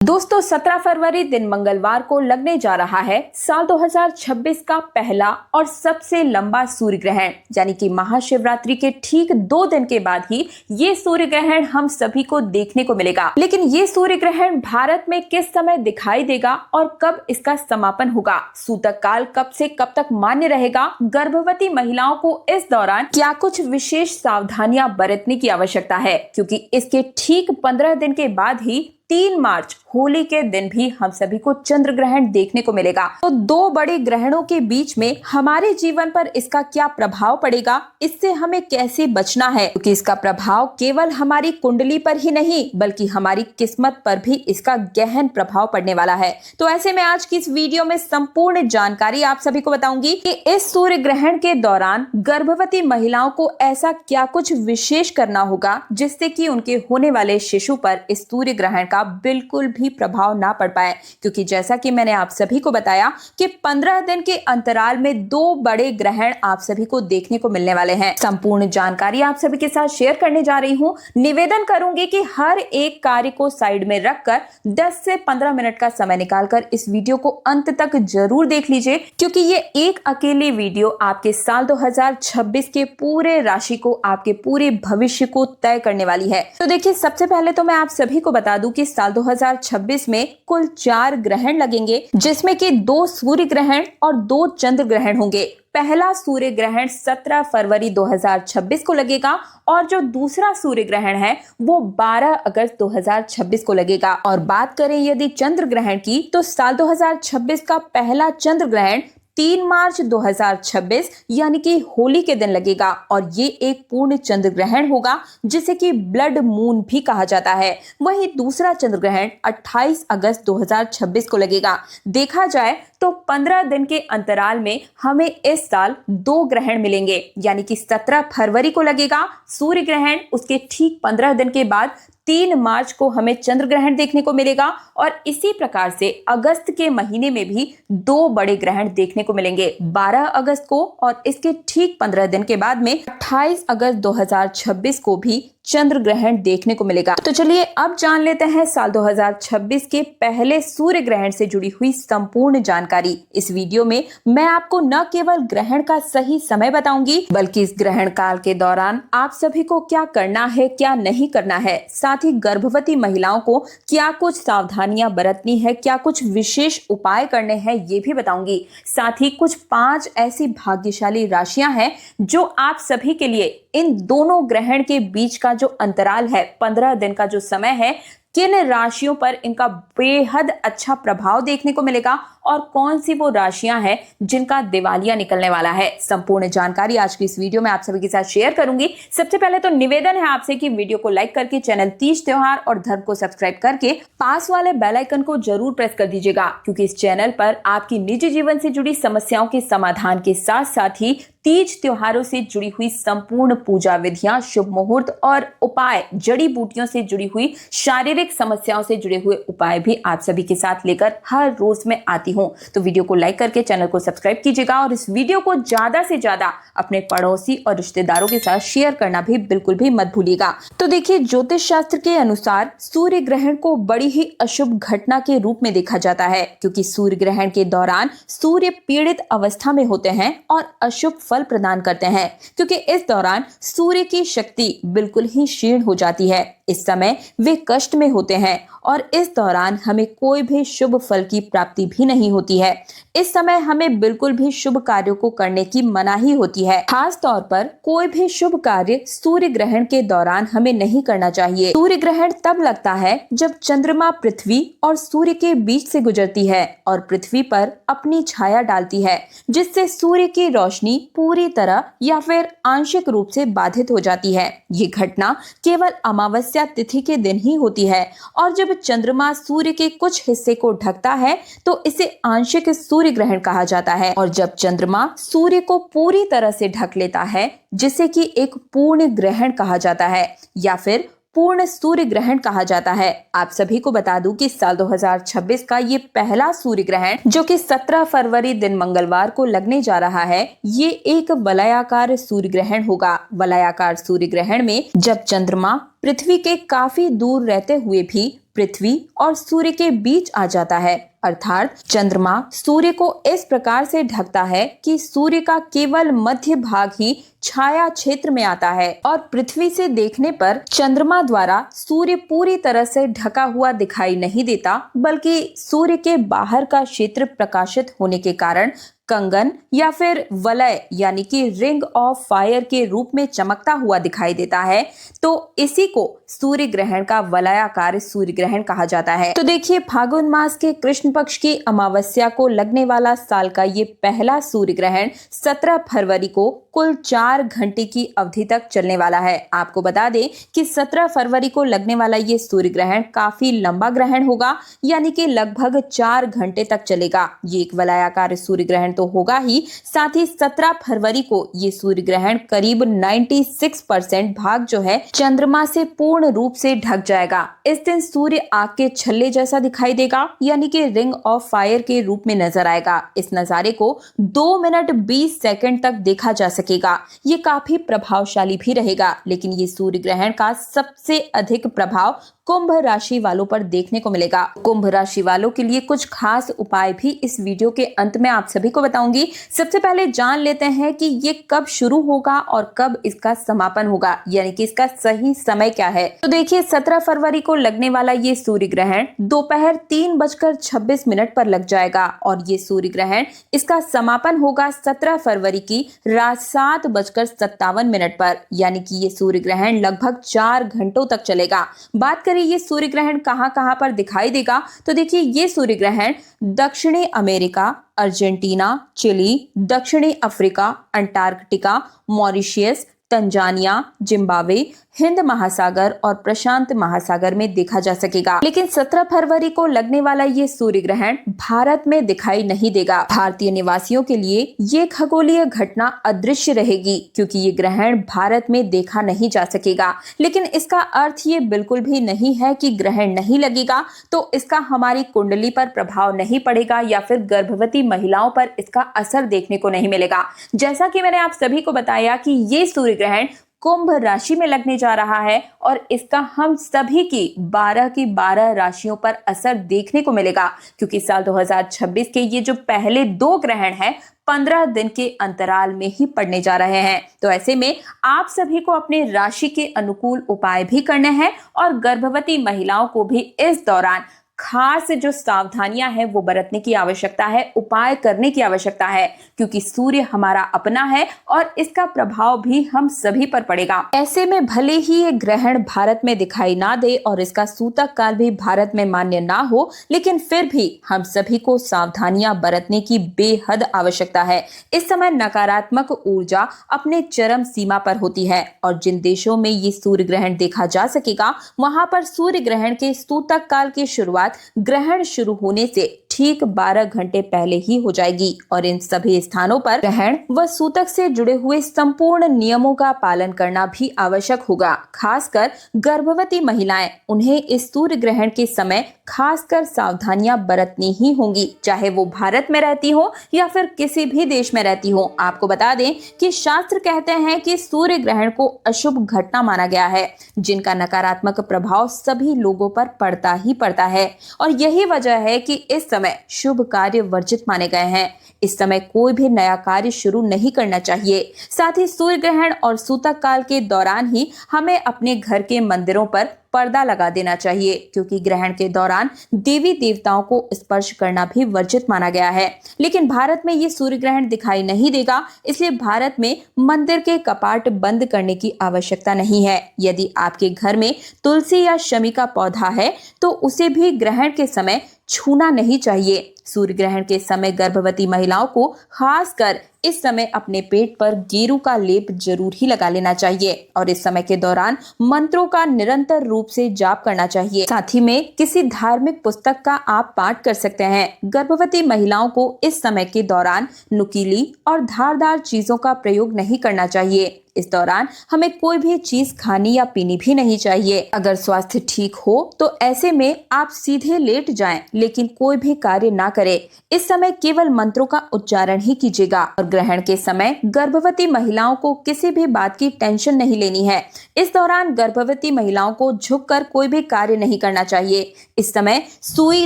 दोस्तों 17 फरवरी दिन मंगलवार को लगने जा रहा है साल 2026 का पहला और सबसे लंबा सूर्य ग्रहण, यानी कि महाशिवरात्रि के ठीक 2 दिन के बाद ही ये सूर्य ग्रहण हम सभी को देखने को मिलेगा। लेकिन ये सूर्य ग्रहण भारत में किस समय दिखाई देगा और कब इसका समापन होगा, सूतक काल कब से कब तक मान्य रहेगा, गर्भवती महिलाओं को इस दौरान क्या कुछ विशेष सावधानियां बरतने की आवश्यकता है, क्योंकि इसके ठीक 15 दिन के बाद ही 3 मार्च होली के दिन भी हम सभी को चंद्र ग्रहण देखने को मिलेगा। तो 2 बड़े ग्रहणों के बीच में हमारे जीवन पर इसका क्या प्रभाव पड़ेगा, इससे हमें कैसे बचना है, क्योंकि इसका प्रभाव केवल हमारी कुंडली पर ही नहीं बल्कि हमारी किस्मत पर भी इसका गहन प्रभाव पड़ने वाला है। तो ऐसे में आज की इस वीडियो में संपूर्ण जानकारी आप सभी को बताऊंगी कि इस सूर्य ग्रहण के दौरान गर्भवती महिलाओं को ऐसा क्या कुछ विशेष करना होगा जिससे कि उनके होने वाले शिशु पर इस सूर्य ग्रहण का बिल्कुल भी प्रभाव ना पड़ पाए, क्योंकि जैसा कि मैंने आप सभी को बताया कि 15 दिन के अंतराल में 2 बड़े ग्रहण आप सभी को देखने को मिलने वाले हैं। संपूर्ण जानकारी आप सभी के साथ शेयर करने जा रही हूं। निवेदन करूंगी कि हर एक कार्य को साइड में रखकर 10 से 15 मिनट का समय निकालकर इस वीडियो को अंत तक जरूर देख लीजिए, क्योंकि ये एक अकेली वीडियो आपके साल 2026 के पूरे राशि को, आपके पूरे भविष्य को तय करने वाली है। तो देखिए, सबसे पहले तो मैं आप सभी को बता दूं कि साल 2026 में कुल 4 ग्रहण लगेंगे, जिसमें कि 2 सूर्य ग्रहण और 2 चंद्र ग्रहण होंगे। पहला सूर्य ग्रहण 17 फरवरी 2026 को लगेगा और जो दूसरा सूर्य ग्रहण है वो 12 अगस्त 2026 को लगेगा। और बात करें यदि चंद्र ग्रहण की, तो साल 2026 का पहला चंद्र ग्रहण 3 मार्च 2026 यानी कि होली के दिन लगेगा और ये एक पूर्ण चंद्र ग्रहण होगा, जिसे कि ब्लड मून भी कहा जाता है। वहीं दूसरा चंद्र ग्रहण 28 अगस्त 2026 को लगेगा। देखा जाए तो 15 दिन के अंतराल में हमें इस साल 2 ग्रहण मिलेंगे, यानी कि 17 फरवरी को लगेगा सूर्य ग्रहण, उसके ठीक 15 दिन के बाद 3 मार्च को हमें चंद्र ग्रहण देखने को मिलेगा और इसी प्रकार से अगस्त के महीने में भी 2 बड़े ग्रहण देखने को मिलेंगे, 12 अगस्त को और इसके ठीक 15 दिन के बाद में 28 अगस्त 2026 को भी चंद्र ग्रहण देखने को मिलेगा। तो चलिए अब जान लेते हैं साल 2026 के पहले सूर्य ग्रहण से जुड़ी हुई संपूर्ण जानकारी। इस वीडियो में मैं आपको न केवल ग्रहण का सही समय बताऊंगी, बल्कि इस ग्रहण काल के दौरान आप सभी को क्या करना है, क्या नहीं करना है, साथ ही गर्भवती महिलाओं को क्या कुछ सावधानियां बरतनी है, क्या कुछ विशेष उपाय करने हैं, ये भी बताऊंगी। साथ ही कुछ 5 ऐसी भाग्यशाली राशियां हैं जो आप सभी के लिए इन दोनों ग्रहण के बीच का जो अंतराल है, 15 दिन का जो समय है, किन राशियों पर इनका बेहद अच्छा प्रभाव देखने को मिलेगा और कौन सी वो राशियां हैं जिनका दिवालिया निकलने वाला है। संपूर्ण जानकारी आज की इस वीडियो में आप सभी के साथ शेयर करूंगी। सबसे पहले तो निवेदन है आपसे कि वीडियो को लाइक करके चैनल तीज त्योहार और धर्म को सब्सक्राइब करके पास वाले बेल आइकन को जरूर प्रेस कर दीजिएगा, क्योंकि इस चैनल पर आपकी निजी जीवन से जुड़ी समस्याओं के समाधान के साथ साथ ही तीज त्योहारों से जुड़ी हुई संपूर्ण पूजा विधियां, शुभ मुहूर्त और उपाय, जड़ी बूटियों से जुड़ी हुई शारीरिक समस्याओं से जुड़े हुए उपाय भी आप सभी के साथ लेकर हर रोज मैं आती हूं। तो वीडियो को लाइक करके चैनल को सब्सक्राइब कीजिएगा और इस वीडियो को ज्यादा से ज्यादा अपने पड़ोसी और रिश्तेदारों के साथ शेयर करना भी बिल्कुल भी मत भूलिएगा। तो देखिए, ज्योतिष शास्त्र के अनुसार सूर्य ग्रहण को बड़ी ही अशुभ घटना के रूप में देखा जाता है, क्योंकि सूर्य ग्रहण के दौरान सूर्य पीड़ित अवस्था में होते हैं और अशुभ फल प्रदान करते हैं, क्योंकि इस दौरान सूर्य की शक्ति बिल्कुल ही क्षीण हो जाती है। इस समय वे कष्ट में होते हैं और इस दौरान हमें कोई भी शुभ फल की प्राप्ति भी नहीं होती है। इस समय हमें बिल्कुल भी शुभ कार्यों को करने की मनाही होती है। खास तौर पर कोई भी शुभ कार्य सूर्य ग्रहण के दौरान हमें नहीं करना चाहिए। सूर्य ग्रहण तब लगता है जब चंद्रमा पृथ्वी और सूर्य के बीच से गुजरती है और पृथ्वी पर अपनी छाया डालती है, जिससे सूर्य की रोशनी पूरी तरह या फिर आंशिक रूप से बाधित हो जाती है। ये घटना केवल अमावस्या तिथि के दिन ही होती है और जब चंद्रमा सूर्य के कुछ हिस्से को ढकता है तो इसे आंशिक सूर्य ग्रहण कहा जाता है, और जब चंद्रमा सूर्य को पूरी तरह से ढक लेता है, जिसे कि एक पूर्ण ग्रहण कहा जाता है या फिर पूर्ण सूर्य ग्रहण कहा जाता है। आप सभी को बता दूं कि साल 2026 का ये पहला सूर्य ग्रहण, जो कि 17 फरवरी दिन मंगलवार को लगने जा रहा है, ये एक वलयाकार सूर्य ग्रहण होगा। वलयाकार सूर्य ग्रहण में जब चंद्रमा पृथ्वी के काफी दूर रहते हुए भी पृथ्वी और सूर्य के बीच आ जाता है, अर्थात चंद्रमा सूर्य को इस प्रकार से ढकता है कि सूर्य का केवल मध्य भाग ही छाया क्षेत्र में आता है और पृथ्वी से देखने पर चंद्रमा द्वारा सूर्य पूरी तरह से ढका हुआ दिखाई नहीं देता, बल्कि सूर्य के बाहर का क्षेत्र प्रकाशित होने के कारण कंगन या फिर वलय यानी कि रिंग ऑफ फायर के रूप में चमकता हुआ दिखाई देता है। तो इसी को सूर्य ग्रहण का वलयाकार सूर्य ग्रहण कहा जाता है। तो देखिए, फागुन मास के कृष्ण पक्ष की अमावस्या को लगने वाला साल का ये पहला सूर्य ग्रहण 17 फरवरी को कुल 4 घंटे की अवधि तक चलने वाला है। आपको बता दें कि 17 फरवरी को लगने वाला ये सूर्य ग्रहण काफी लंबा ग्रहण होगा, यानी कि लगभग 4 घंटे तक चलेगा। ये एक वलयाकार सूर्य ग्रहण तो होगा ही, साथ ही 17 फरवरी को ये सूर्य ग्रहण करीब 96% भाग जो है चंद्रमा से पूर्ण रूप से ढक जाएगा। इस दिन सूर्य आग के छल्ले जैसा दिखाई देगा, यानी कि रिंग ऑफ फायर के रूप में नजर आएगा। इस नजारे को 2 मिनट 20 सेकंड तक देखा जा सकेगा। ये काफी प्रभावशाली भी रहेगा, लेकिन ये सूर्य ग्रहण का सबसे अधिक प्रभाव कुंभ राशि वालों पर देखने को मिलेगा। कुंभ राशि वालों के लिए कुछ खास उपाय भी इस वीडियो के अंत में आप सभी को बताऊंगी। सबसे पहले जान लेते हैं कि ये कब शुरू होगा और कब इसका समापन होगा, यानी कि इसका सही समय क्या है। तो देखिए, 17 फरवरी को लगने वाला ये सूर्य ग्रहण दोपहर 3:26 पर लग जाएगा और ये सूर्य ग्रहण इसका समापन होगा 17 फरवरी की रात 7:57 पर, यानी कि ये सूर्य ग्रहण लगभग 4 घंटों तक चलेगा। बात करें ये सूर्य ग्रहण कहां पर दिखाई देगा, तो देखिए, ये सूर्य ग्रहण दक्षिणी अमेरिका, अर्जेंटीना, चिली, दक्षिणी Africa, Antarctica, Mauritius, Tanzania, Zimbabwe, Hind महासागर और प्रशांत महासागर में देखा जा सकेगा। लेकिन 17 फरवरी को लगने वाला ये सूर्य ग्रहण भारत में दिखाई नहीं देगा। भारतीय निवासियों के लिए ये खगोलीय घटना अदृश्य रहेगी, क्योंकि ये ग्रहण भारत में देखा नहीं जा सकेगा। लेकिन इसका अर्थ ये बिल्कुल भी नहीं है कि ग्रहण नहीं लगेगा तो इसका हमारी कुंडली पर प्रभाव नहीं पड़ेगा या फिर गर्भवती महिलाओं पर इसका असर देखने को नहीं मिलेगा। जैसा कि मैंने आप सभी को बताया कि ये सूर्य ग्रहण कुंभ राशि में लगने जा रहा है और इसका हम सभी की 12 की 12 राशियों पर असर देखने को मिलेगा, क्योंकि साल 2026 के ये जो पहले 2 ग्रहण हैं 15 दिन के अंतराल में ही पड़ने जा रहे हैं। तो ऐसे में आप सभी को अपने राशि के अनुकूल उपाय भी करने हैं और गर्भवती महिलाओं को भी इस दौरान खास जो सावधानियां हैं वो बरतने की आवश्यकता है, उपाय करने की आवश्यकता है, क्योंकि सूर्य हमारा अपना है और इसका प्रभाव भी हम सभी पर पड़ेगा। ऐसे में भले ही ये ग्रहण भारत में दिखाई ना दे और इसका सूतक काल भी भारत में मान्य ना हो, लेकिन फिर भी हम सभी को सावधानियां बरतने की बेहद आवश्यकता है। इस समय नकारात्मक ऊर्जा अपने चरम सीमा पर होती है और जिन देशों में ये सूर्य ग्रहण देखा जा सकेगा, वहां पर सूर्य ग्रहण के सूतक काल की शुरुआत ग्रहण शुरू होने से ठीक 12 घंटे पहले ही हो जाएगी और इन सभी स्थानों पर ग्रहण व सूतक से जुड़े हुए संपूर्ण नियमों का पालन करना भी आवश्यक होगा। खासकर गर्भवती महिलाएं, उन्हें इस सूर्य ग्रहण के समय खासकर सावधानियां बरतनी ही होंगी, चाहे वो भारत में रहती हो या फिर किसी भी देश में रहती हो। आपको बता दें कि शास्त्र कहते हैं कि सूर्य ग्रहण को अशुभ घटना माना गया है, जिनका नकारात्मक प्रभाव सभी लोगों पर पड़ता ही पड़ता है और यही वजह है कि इस समय शुभ कार्य वर्जित माने गए हैं। इस समय कोई भी नया कार्य शुरू नहीं करना चाहिए। साथ ही सूर्य ग्रहण और सूतक काल के दौरान ही हमें अपने घर के मंदिरों पर पर्दा लगा देना चाहिए, क्योंकि ग्रहण के दौरान देवी देवताओं को स्पर्श करना भी वर्जित माना गया है। लेकिन भारत में ये सूर्य ग्रहण दिखाई नहीं देगा, इसलिए भारत में मंदिर के कपाट बंद करने की आवश्यकता नहीं है। यदि आपके घर में तुलसी या शमी का पौधा है तो उसे भी ग्रहण के समय छूना नहीं चाहिए। सूर्य ग्रहण के समय गर्भवती महिलाओं को खासकर इस समय अपने पेट पर गेरू का लेप जरूर ही लगा लेना चाहिए और इस समय के दौरान मंत्रों का निरंतर रूप से जाप करना चाहिए। साथ ही में किसी धार्मिक पुस्तक का आप पाठ कर सकते हैं। गर्भवती महिलाओं को इस समय के दौरान नुकीली और धारदार चीजों का प्रयोग नहीं करना चाहिए। इस दौरान हमें कोई भी चीज खानी या पीनी भी नहीं चाहिए। अगर स्वास्थ्य ठीक हो तो ऐसे में आप सीधे लेट जाएं, लेकिन कोई भी कार्य ना करें। इस समय केवल मंत्रों का उच्चारण ही कीजिएगा। और ग्रहण के समय गर्भवती महिलाओं को किसी भी बात की टेंशन नहीं लेनी है। इस दौरान गर्भवती महिलाओं को झुककर कोई भी कार्य नहीं करना चाहिए। इस समय सुई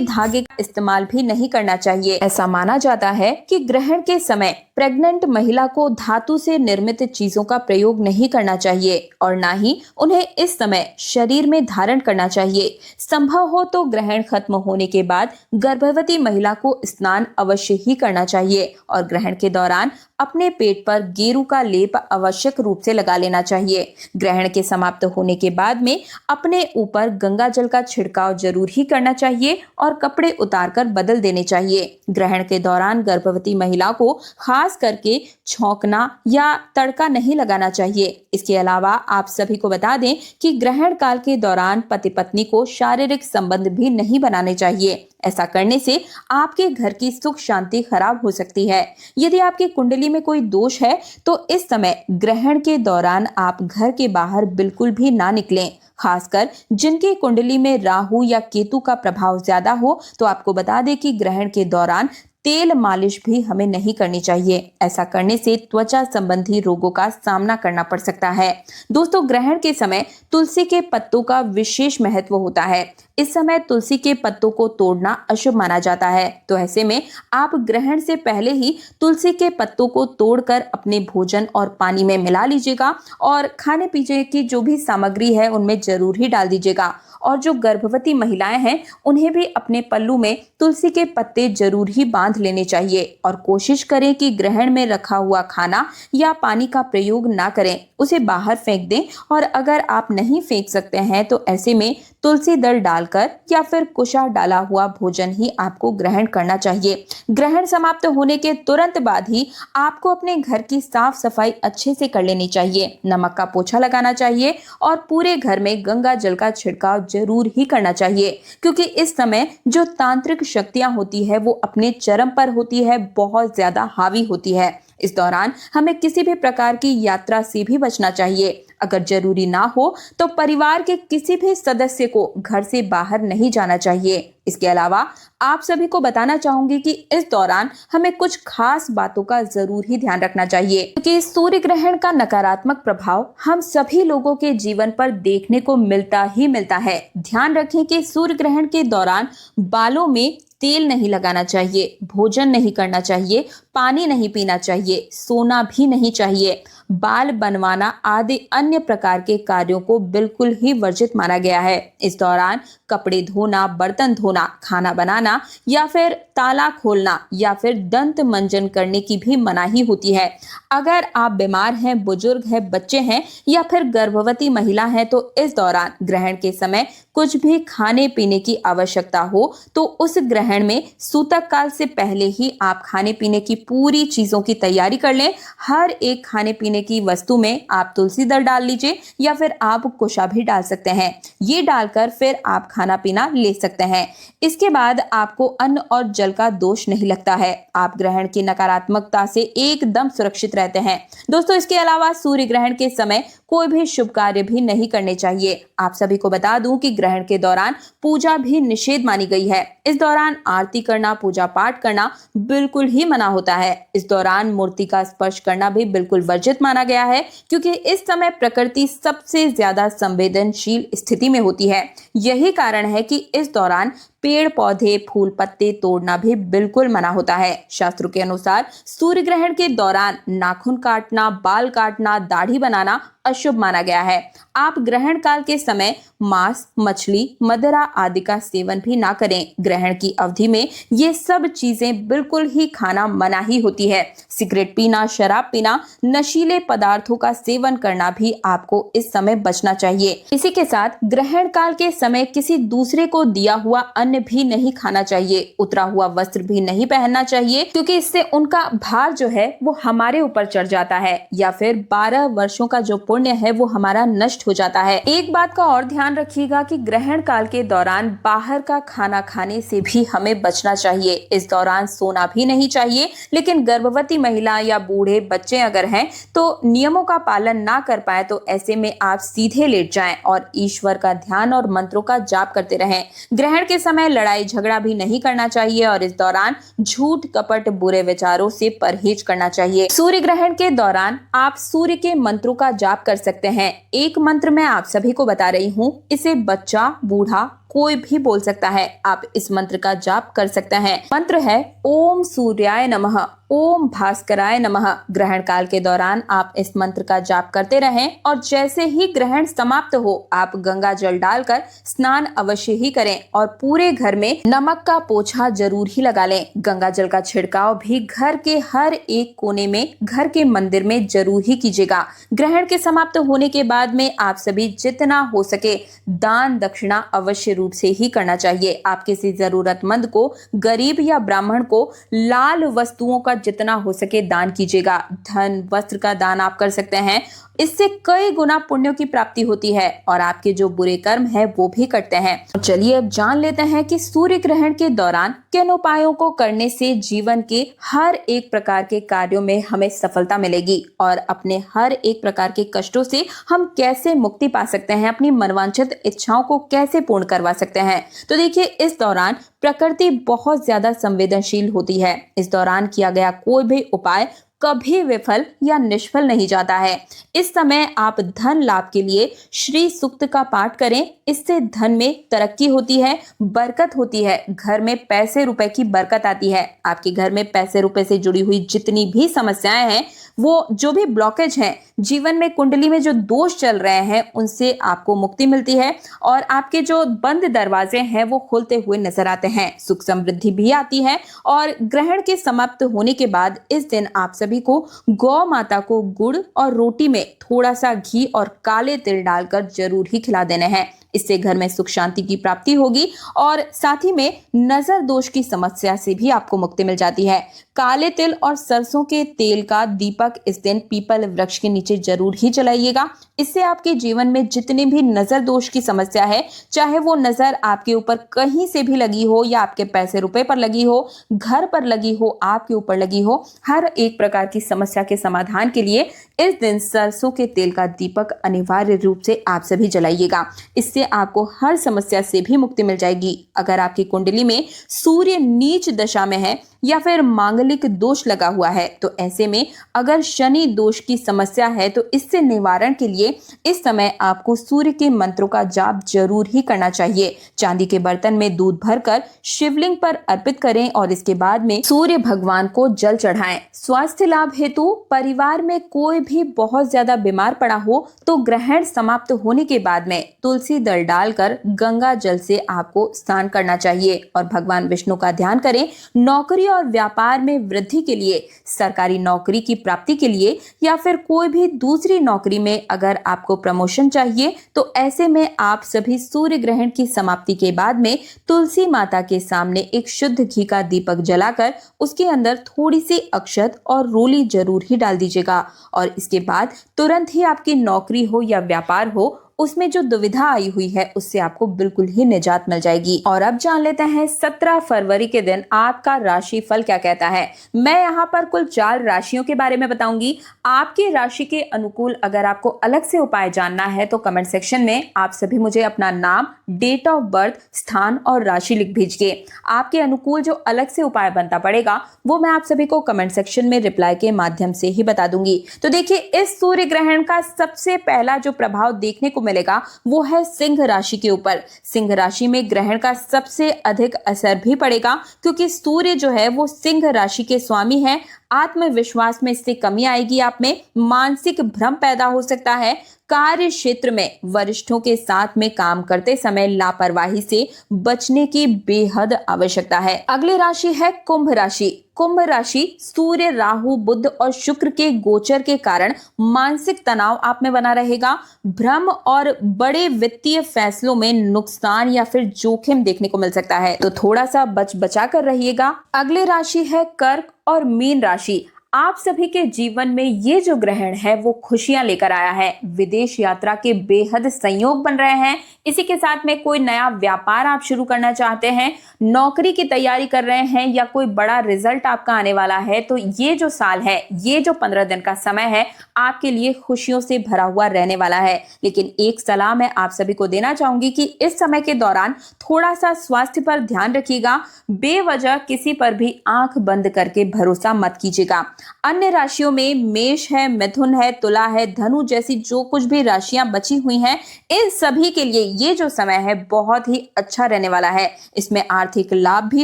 धागे का इस्तेमाल भी नहीं करना चाहिए। ऐसा माना जाता है कि ग्रहण के समय प्रेग्नेंट महिला को धातु से निर्मित चीजों का प्रयोग नहीं करना चाहिए और ना ही उन्हें इस समय शरीर में धारण करना चाहिए। संभव हो तो ग्रहण खत्म होने के बाद गर्भवती महिला को स्नान अवश्य ही करना चाहिए और ग्रहण के दौरान अपने पेट पर गेरू का लेप आवश्यक रूप से लगा लेना चाहिए। ग्रहण के समाप्त होने के बाद में अपने ऊपर गंगा जल का छिड़काव जरूर ही करना चाहिए और कपड़े उतारकर बदल देने चाहिए। ग्रहण के दौरान गर्भवती महिला को खास करके छौंकना या तड़का नहीं लगाना चाहिए। इसके अलावा आप सभी को बता दें कि ग्रहण काल के दौरान पति पत्नी को शारीरिक संबंध भी नहीं बनाने चाहिए। ऐसा करने से आपके घर की सुख शांति खराब हो सकती है। यदि आपकी कुंडली में कोई दोष है तो इस समय ग्रहण के दौरान आप घर के बाहर बिल्कुल भी ना निकलें। खासकर जिनकी कुंडली में राहु या केतु का प्रभाव ज्यादा हो तो आपको बता दें कि ग्रहण के दौरान तेल मालिश भी हमें नहीं करनी चाहिए। ऐसा करने से त्वचा संबंधी रोगों का सामना करना पड़ सकता है। दोस्तों, ग्रहण के समय तुलसी के पत्तों का विशेष महत्व होता है। इस समय तुलसी के पत्तों को तोड़ना अशुभ माना जाता है, तो ऐसे में आप ग्रहण से पहले ही तुलसी के पत्तों को तोड़कर अपने भोजन और पानी में मिला लीजिएगा और खाने पीने की जो भी सामग्री है उनमें जरूर ही डाल दीजिएगा। और जो गर्भवती महिलाएं हैं उन्हें भी अपने पल्लू में तुलसी के पत्ते जरूर ही बांध लेने चाहिए और कोशिश करें कि ग्रहण में रखा हुआ खाना या पानी का प्रयोग ना करें, उसे बाहर फेंक दें। और अगर आप नहीं फेंक सकते हैं तो ऐसे में तुलसी दल डालकर या फिर कुशा डाला हुआ भोजन ही आपको ग्रहण करना चाहिए। ग्रहण समाप्त होने के तुरंत बाद ही आपको अपने घर की साफ सफाई अच्छे से कर लेनी चाहिए, नमक का पोछा लगाना चाहिए और पूरे घर में गंगा जल का छिड़काव जरूर ही करना चाहिए, क्योंकि इस समय जो तांत्रिक शक्तियां होती है वो अपने चरम पर होती है, बहुत ज्यादा हावी होती है। इस दौरान हमें किसी भी प्रकार की यात्रा से भी बचना चाहिए। अगर जरूरी ना हो तो परिवार के किसी भी सदस्य को घर से बाहर नहीं जाना चाहिए। इसके अलावा आप सभी को बताना चाहूंगी कि इस दौरान हमें कुछ खास बातों का जरूर ही ध्यान रखना चाहिए, क्योंकि सूर्य ग्रहण का नकारात्मक प्रभाव हम सभी लोगों के जीवन पर देखने को मिलता ही मिलता है। ध्यान रखें कि सूर्य ग्रहण के दौरान बालों में तेल नहीं लगाना चाहिए, भोजन नहीं करना चाहिए, पानी नहीं पीना चाहिए, सोना भी नहीं चाहिए, बाल बनवाना आदि अन्य प्रकार के कार्यों को बिल्कुल ही वर्जित माना गया है। इस दौरान कपड़े धोना, बर्तन धोना, खाना बनाना या फिर ताला खोलना या फिर दंत मंजन करने की भी मनाही होती है। अगर आप बीमार हैं, बुजुर्ग हैं, बच्चे हैं या फिर गर्भवती महिला हैं तो इस दौरान ग्रहण के समय कुछ भी खाने पीने की आवश्यकता हो तो उस ग्रहण में सूतक काल से पहले ही आप खाने पीने की पूरी चीजों की तैयारी कर लें। हर एक खाने पीने की वस्तु में आप तुलसी दल डाल लीजिए या फिर आप कुशा भी डाल सकते हैं। ये डालकर फिर आप खाना पीना ले सकते हैं। इसके बाद आपको अन्न और जल का दोष नहीं लगता है। आप ग्रहण की नकारात्मकता से एकदम सुरक्षित रहते हैं। दोस्तों, इसके अलावा सूर्य ग्रहण के समय कोई भी शुभ कार्य भी नहीं करने चाहिए। आप सभी को बता दूं कि ग्रहण के दौरान पूजा भी निषेध मानी गई है। इस दौरान आरती करना, पूजा पाठ करना बिल्कुल ही मना होता है। इस दौरान मूर्ति का स्पर्श करना भी बिल्कुल वर्जित माना गया है, क्योंकि इस समय प्रकृति सबसे ज्यादा संवेदनशील स्थिति में होती है। यही कारण है कि इस दौरान पेड़ पौधे, फूल पत्ते तोड़ना भी बिल्कुल मना होता है। शास्त्रों के अनुसार सूर्य ग्रहण के दौरान नाखून काटना, बाल काटना, दाढ़ी बनाना अशुभ माना गया है। आप ग्रहण काल के समय मांस, मछली, मदिरा आदि का सेवन भी ना करें। ग्रहण की अवधि में ये सब चीजें बिल्कुल ही खाना मना ही होती है। सिगरेट पीना, शराब पीना, नशीले पदार्थों का सेवन करना भी आपको इस समय बचना चाहिए। इसी के साथ ग्रहण काल के समय किसी दूसरे को दिया हुआ अन्न भी नहीं खाना चाहिए। उतरा हुआ वस्त्र भी नहीं पहनना चाहिए, क्योंकि इससे उनका भार जो है वो हमारे ऊपर चढ़ जाता है। या फिर 12 वर्षों का जो पुण्य है वो हमारा नष्ट हो जाता है। एक बात का और ध्यान रखिएगा कि ग्रहण काल के दौरान बाहर का खाना खाने से भी हमें बचना चाहिए। इस दौरान सोना भी नहीं चाहिए, लेकिन गर्भवती महिला या बूढ़े बच्चे अगर हैं तो नियमों का पालन ना कर पाए तो ऐसे में आप सीधे लेट जाएं और ईश्वर का ध्यान और मंत्रों का जाप करते रहें। ग्रहण के समय लड़ाई झगड़ा भी नहीं करना चाहिए और इस दौरान झूठ कपट बुरे विचारों से परहेज करना चाहिए। सूर्य ग्रहण के दौरान आप सूर्य के मंत्रों का जाप कर सकते हैं। एक मंत्र मैं आप सभी को बता रही हूँ, इसे बच्चा बूढ़ा कोई भी बोल सकता है। आप इस मंत्र का जाप कर सकते हैं। मंत्र है ओम सूर्याय नमः, ओम भास्कराय नमः। ग्रहण काल के दौरान आप इस मंत्र का जाप करते रहें और जैसे ही ग्रहण समाप्त हो आप गंगा जल डालकर स्नान अवश्य ही करें और पूरे घर में नमक का पोछा जरूर ही लगा लें। गंगा जल का छिड़काव भी घर के हर एक कोने में घर के मंदिर में जरूर ही कीजिएगा। ग्रहण के समाप्त होने के बाद में आप सभी जितना हो सके दान दक्षिणा अवश्य रूप से ही करना चाहिए। आप किसी जरूरतमंद को, गरीब या ब्राह्मण को लाल वस्तुओं का जितना हो सके दान कीजिएगा। धन वस्त्र का दान आप कर सकते हैं, इससे कई गुना पुण्यों की प्राप्ति होती है और आपके जो बुरे कर्म है वो भी कटते हैं। चलिए अब जान लेते हैं कि सूर्य ग्रहण के दौरान किन उपायों को करने से जीवन के हर एक प्रकार के कार्यों में हमें सफलता मिलेगी और अपने हर एक प्रकार के कष्टों से हम कैसे मुक्ति पा सकते हैं, अपनी मनवांछित इच्छाओं को कैसे पूर्ण करवा सकते हैं। तो देखिए, इस दौरान प्रकृति बहुत ज्यादा संवेदनशील होती है। इस दौरान किया गया कोई भी उपाय कभी विफल या निष्फल नहीं जाता है। इस समय आप धन लाभ के लिए श्री सूक्त का पाठ करें, इससे धन में तरक्की होती है, बरकत होती है, घर में पैसे रुपए की बरकत आती है। आपके घर में पैसे रुपए से जुड़ी हुई जितनी भी समस्याएं हैं, वो जो भी ब्लॉकेज हैं, जीवन में कुंडली में जो दोष चल रहे हैं, उनसे आपको मुक्ति मिलती है और आपके जो बंद दरवाजे हैं वो खुलते हुए नजर आते हैं। सुख समृद्धि भी आती है और ग्रहण के समाप्त होने के बाद इस दिन आप सभी को गौ माता को गुड़ और रोटी में थोड़ा सा घी और काले तिल डालकर जरूर ही खिला देने हैं। इससे घर में सुख शांति की प्राप्ति होगी और साथ ही में नजर दोष की समस्या से भी आपको मुक्ति मिल जाती है। काले तिल और सरसों के तेल का दीपक इस दिन पीपल वृक्ष के नीचे जरूर ही जलाइएगा। इससे आपके जीवन में जितनी भी नजर दोष की समस्या है, चाहे वो नजर आपके ऊपर कहीं से भी लगी हो या आपके पैसे रुपए पर लगी हो, घर पर लगी हो, आपके ऊपर लगी हो, हर एक प्रकार की समस्या के समाधान के लिए इस दिन सरसों के तेल का दीपक अनिवार्य रूप से आप सभी जलाइएगा। इससे आपको हर समस्या से भी मुक्ति मिल जाएगी। अगर आपकी कुंडली में सूर्य नीच दशा में है या फिर मांगलिक दोष लगा हुआ है, तो ऐसे में अगर शनि दोष की समस्या है तो इससे निवारण के लिए इस समय आपको सूर्य के मंत्रों का जाप जरूर ही करना चाहिए। चांदी के बर्तन में दूध भरकर शिवलिंग पर अर्पित करें और इसके बाद में सूर्य भगवान को जल चढ़ाएं। स्वास्थ्य लाभ हेतु परिवार में कोई भी बहुत ज्यादा बीमार पड़ा हो तो ग्रहण समाप्त होने के बाद में तुलसी दल डालकर गंगा जल से आपको स्नान करना चाहिए और भगवान विष्णु का ध्यान करें। नौकरी और व्यापार में वृद्धि के लिए, सरकारी नौकरी की प्राप्ति के लिए या फिर कोई भी दूसरी नौकरी में अगर आपको प्रमोशन चाहिए तो ऐसे में आप सभी सूर्य ग्रहण की समाप्ति के बाद में तुलसी माता के सामने एक शुद्ध घी का दीपक जलाकर उसके अंदर थोड़ी सी अक्षत और रोली जरूर ही डाल दीजिएगा और इसके बाद तुरंत ही आपकी नौकरी हो या व्यापार हो, उसमें जो दुविधा आई हुई है उससे आपको बिल्कुल ही निजात मिल जाएगी। और अब जान लेते हैं 17 फरवरी के दिन आपका राशि फल क्या कहता है। मैं यहाँ पर कुल 4 राशियों के बारे में बताऊंगी। आपकी राशि के अनुकूल अगर आपको अलग से उपाय जानना है तो कमेंट सेक्शन में आप सभी मुझे अपना नाम, डेट ऑफ बर्थ, स्थान और राशि लिख भेजिए। आपके अनुकूल जो अलग से उपाय बनता पड़ेगा वो मैं आप सभी को कमेंट सेक्शन में रिप्लाई के माध्यम से ही बता दूंगी। तो देखिए, इस सूर्य ग्रहण का सबसे पहला जो प्रभाव देखने को मिलेगा वो है सिंह राशि के ऊपर। सिंह राशि में ग्रहण का सबसे अधिक असर भी पड़ेगा क्योंकि सूर्य जो है वो सिंह राशि के स्वामी है। आत्मविश्वास में इससे कमी आएगी, आप में मानसिक भ्रम पैदा हो सकता है। कार्य क्षेत्र में वरिष्ठों के साथ में काम करते समय लापरवाही से बचने की बेहद आवश्यकता है। अगली राशि है कुंभ राशि। कुंभ राशि सूर्य, राहु, बुध और शुक्र के गोचर के कारण मानसिक तनाव आप में बना रहेगा। भ्रम और बड़े वित्तीय फैसलों में नुकसान या फिर जोखिम देखने को मिल सकता है, तो थोड़ा सा बचा कर रहिएगा। अगली राशि है कर्क और मीन राशि। आप सभी के जीवन में ये जो ग्रहण है वो खुशियां लेकर आया है। विदेश यात्रा के बेहद संयोग बन रहे हैं। इसी के साथ में कोई नया व्यापार आप शुरू करना चाहते हैं, नौकरी की तैयारी कर रहे हैं या कोई बड़ा रिजल्ट आपका आने वाला है, तो ये जो साल है, ये जो 15 दिन का समय है, आपके लिए खुशियों से भरा हुआ रहने वाला है। लेकिन एक सलाह मैं आप सभी को देना चाहूंगी कि इस समय के दौरान थोड़ा सा स्वास्थ्य पर ध्यान रखिएगा। बेवजह किसी पर भी आंख बंद करके भरोसा मत कीजिएगा। अन्य राशियों में मेष है, मिथुन है, तुला है, धनु जैसी जो कुछ भी राशियां बची हुई हैं, इन सभी के लिए ये जो समय है बहुत ही अच्छा रहने वाला है। इसमें आर्थिक लाभ भी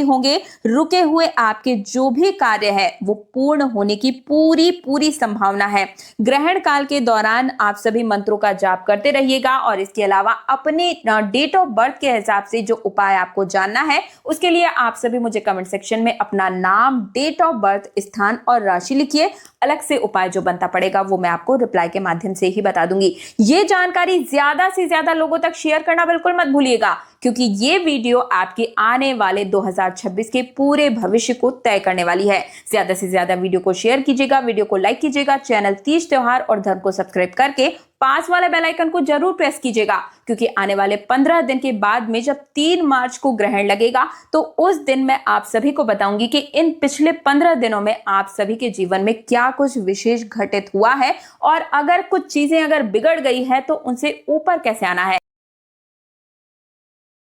होंगे। रुके हुए आपके जो भी कार्य है वो पूर्ण होने की पूरी पूरी संभावना है। ग्रहण काल के दौरान आप सभी मंत्रों का जाप करते रहिएगा और इसके अलावा अपने डेट ऑफ बर्थ के हिसाब से जो उपाय आपको जानना है, उसके लिए आप सभी मुझे कमेंट सेक्शन में अपना नाम, डेट ऑफ बर्थ, स्थान और राशि लिखिए। अलग से उपाय जो बनता पड़ेगा वो मैं आपको रिप्लाई के माध्यम से ही बता दूंगी। ये जानकारी ज्यादा से ज्यादा लोगों तक शेयर करना बिल्कुल मत भूलिएगा, क्योंकि ये वीडियो आपके आने वाले 2026 के पूरे भविष्य को तय करने वाली है। ज्यादा से ज्यादा वीडियो को शेयर कीजिएगा, वीडियो को लाइक कीजिएगा, चैनल तीज त्योहार और धर्म को सब्सक्राइब करके पास वाले बेल आइकन को जरूर प्रेस कीजिएगा, क्योंकि आने वाले 15 दिन के बाद में जब 3 मार्च को ग्रहण लगेगा तो उस दिन मैं आप सभी को बताऊंगी कि इन पिछले 15 दिनों में आप सभी के जीवन में क्या कुछ विशेष घटित हुआ है और अगर कुछ चीजें अगर बिगड़ गई है तो उनसे ऊपर कैसे आना है।